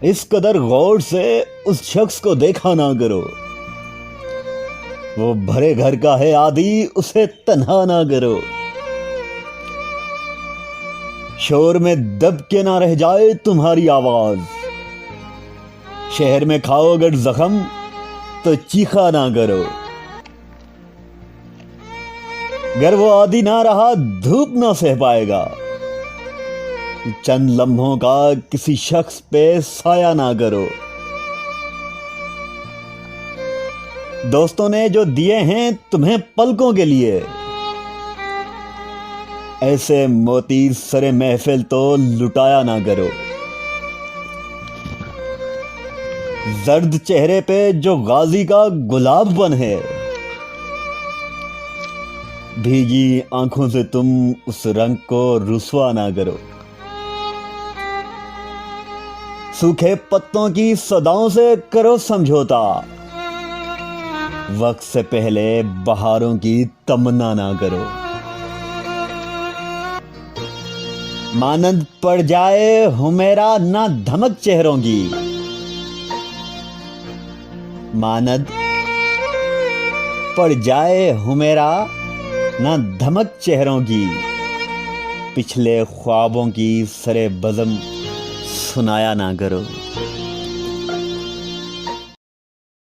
इस कदर गौर से उस शख्स को देखा ना करो। वो भरे घर का है आदि, उसे तन्हा ना करो। शोर में दब के ना रह जाए तुम्हारी आवाज। शहर में खाओ अगर जख्म तो चीखा ना करो। अगर वो आदि ना रहा धूप ना सह पाएगा। चंद लम्हों का किसी शख्स पे साया ना करो। दोस्तों ने जो दिए हैं तुम्हें पलकों के लिए, ऐसे मोती सरे महफिल तो लुटाया ना करो। जर्द चेहरे पे जो गाजी का गुलाबपन है, भीगी आंखों से तुम उस रंग को रुसवा ना करो। सूखे पत्तों की सदाओं से करो समझौता। वक्त से पहले बहारों की तमन्ना ना करो। मानंद पड़ जाए हुमेरा ना धमक चेहरों की। मानद पड़ जाए हुमेरा ना धमक चेहरों की। पिछले ख्वाबों की सरे बज़म सुनाया ना करो।